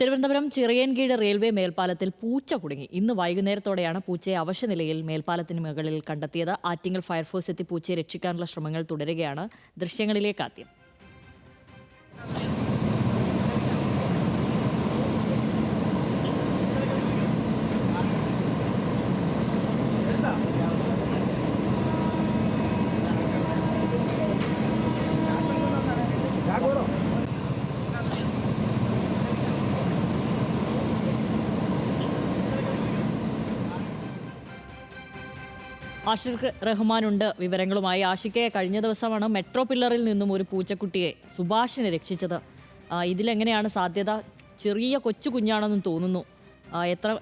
Thiruvananthapuram Chirayinkeezhu railway മേൽപ്പാലത്തിൽ പൂച്ച കുടുങ്ങി. ഇന്ന് വൈകുന്നേരത്തോടെയാണ് പൂച്ചയെ അവശനിലയിൽ മേൽപ്പാലത്തിന് മുകളിൽ കണ്ടെത്തിയത്. ആറ്റിങ്ങൽ ഫയർഫോഴ്സ് എത്തി പൂച്ചയെ രക്ഷിക്കാനുള്ള ശ്രമങ്ങൾ തുടരുകയാണ്. ദൃശ്യങ്ങളിലേക്ക് ആദ്യം. ആഷിഖ് റഹ്മാനുണ്ട് വിവരങ്ങളുമായി. ആഷിഖെ, കഴിഞ്ഞ ദിവസമാണ് മെട്രോ പില്ലറിൽ നിന്നും ഒരു പൂച്ചക്കുട്ടിയെ സുഭാഷിനെ രക്ഷിച്ചത്. ഇതിലെങ്ങനെയാണ് സാധ്യത? ചെറിയ കൊച്ചു കുഞ്ഞാണെന്നും തോന്നുന്നു.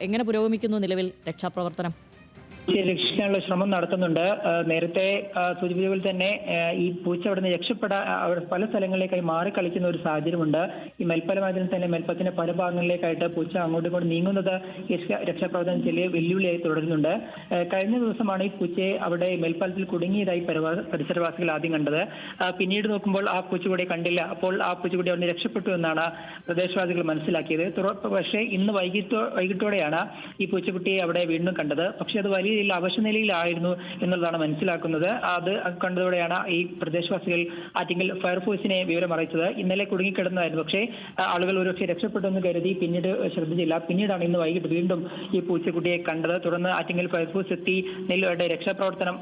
എങ്ങനെ പുരോഗമിക്കുന്നു നിലവിൽ രക്ഷാപ്രവർത്തനം? രക്ഷിക്കാനുള്ള ശ്രമം നടത്തുന്നുണ്ട്. നേരത്തെ സൂചിപ്പിച്ചതുപോലെ തന്നെ ഈ പൂച്ച അവിടെ നിന്ന് രക്ഷപ്പെടാൻ പല സ്ഥലങ്ങളിലേക്കായി മാറി കളിക്കുന്ന ഒരു സാഹചര്യമുണ്ട്. ഈ മേൽപ്പാലമായതിൽ തന്നെ മേൽപ്പാലത്തിന്റെ പല ഭാഗങ്ങളിലേക്കായിട്ട് പൂച്ച അങ്ങോട്ടും ഇങ്ങോട്ടും നീങ്ങുന്നത് രക്ഷാപ്രവർത്തനം ചെറിയ വെല്ലുവിളിയായി തുടരുന്നുണ്ട്. കഴിഞ്ഞ ദിവസമാണ് ഈ പൂച്ചയെ അവിടെ മേൽപ്പാലത്തിൽ കുടുങ്ങിയതായി പരിസരവാസികൾ ആദ്യം കണ്ടത്. പിന്നീട് നോക്കുമ്പോൾ ആ പൂച്ചക്കുട്ടിയെ കണ്ടില്ല. അപ്പോൾ ആ പൂച്ചക്കുട്ടി അവിടെ രക്ഷപ്പെട്ടു എന്നാണ് പ്രദേശവാസികൾ മനസ്സിലാക്കിയത്. പക്ഷേ ഇന്ന് വൈകിട്ടോടെയാണ് ഈ പൂച്ചക്കുട്ടിയെ അവിടെ വീണ്ടും കണ്ടത്. പക്ഷെ അത് വലിയ അവശനിലയിലായിരുന്നു എന്നുള്ളതാണ് മനസ്സിലാക്കുന്നത്. അത് കണ്ടതോടെയാണ് ഈ പ്രദേശവാസികൾ ആറ്റിങ്ങൽ ഫയർഫോഴ്സിനെ വിവരം അറിയിച്ചത്. ഇന്നലെ കുടുങ്ങിക്കിടന്നതായിരുന്നു. പക്ഷേ ആളുകൾ ഒരുപക്ഷെ രക്ഷപ്പെട്ടെന്ന് കരുതി പിന്നീട് ശ്രദ്ധിച്ചില്ല. പിന്നീടാണ് ഇന്ന് വൈകിട്ട് വീണ്ടും ഈ പൂച്ചക്കുട്ടിയെ കണ്ടത്. തുടർന്ന് ആറ്റിങ്ങൽ ഫയർഫോഴ്സ് എത്തി രക്ഷാപ്രവർത്തനം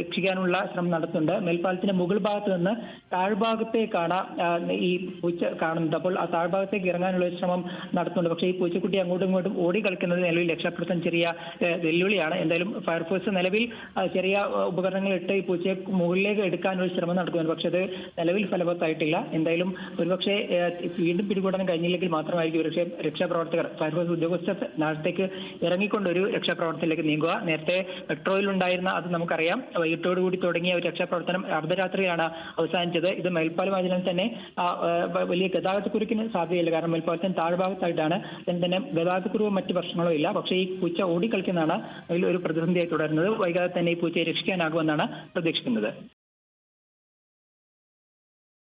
രക്ഷിക്കാനുള്ള ശ്രമം നടത്തുന്നുണ്ട്. മേൽപ്പാലത്തിന്റെ മുകൾ ഭാഗത്ത് നിന്ന് താഴ്ഭാഗത്തേക്കാണ് ഈ പൂച്ച കാണുന്നത്. അപ്പോൾ ആ താഴ്ഭാഗത്തേക്ക് ഇറങ്ങാനുള്ള ഒരു ശ്രമം നടത്തുന്നുണ്ട്. പക്ഷേ ഈ പൂച്ചക്കുട്ടി അങ്ങോട്ടും ഇങ്ങോട്ടും ഓടി കളിക്കുന്നത് നിലവിൽ രക്ഷാപ്രവർത്തനം ചെറിയ വെല്ലുവിളിയാണ്. എന്തായാലും ഫയർഫോഴ്സ് നിലവിൽ ചെറിയ ഉപകരണങ്ങൾ ഇട്ട് ഈ പൂച്ചയെ മുകളിലേക്ക് എടുക്കാനൊരു ശ്രമം നടത്തുന്നുണ്ട്. പക്ഷെ അത് നിലവിൽ ഫലവത്തായിട്ടില്ല. എന്തായാലും ഒരുപക്ഷെ വീണ്ടും പിടികൂടാൻ കഴിഞ്ഞില്ലെങ്കിൽ മാത്രമായിരിക്കും ഒരുപക്ഷെ രക്ഷാപ്രവർത്തകർ ഫയർഫോഴ്സ് ഉദ്യോഗസ്ഥർ നാളത്തേക്ക് ഇറങ്ങിക്കൊണ്ട് ഒരു രക്ഷാപ്രവർത്തനത്തിലേക്ക് നീങ്ങുക. നേരത്തെ മെട്രോയിൽ ഉണ്ടായിരുന്ന അത് നമുക്കറിയാം. വൈകിട്ടോടുകൂടി തുടങ്ങിയ ഒരു രക്ഷാപ്രവർത്തനം അർദ്ധരാത്രിയാണ് അവസാനിച്ചത്. ഇത് മേൽപ്പാലമായതിനാൽ തന്നെ വലിയ ഗതാഗതക്കുരുക്കിന് സാധ്യതയില്ല. കാരണം മേൽപ്പാലത്തിന് താഴ്ഭാഗത്തായിട്ടാണ്. തന്നെ ഗതാഗതക്കുരുവോ മറ്റ് പ്രശ്നങ്ങളോ ഇല്ല. പക്ഷേ ഈ പൂച്ച ഓടിക്കളിക്കുന്നതാണ് അതിൽ ഒരു പ്രതിസന്ധിയായി തുടരുന്നത്. വൈകാതെ തന്നെ ഈ പൂച്ചയെ രക്ഷിക്കാനാകുമെന്നാണ് പ്രതീക്ഷിക്കുന്നത്.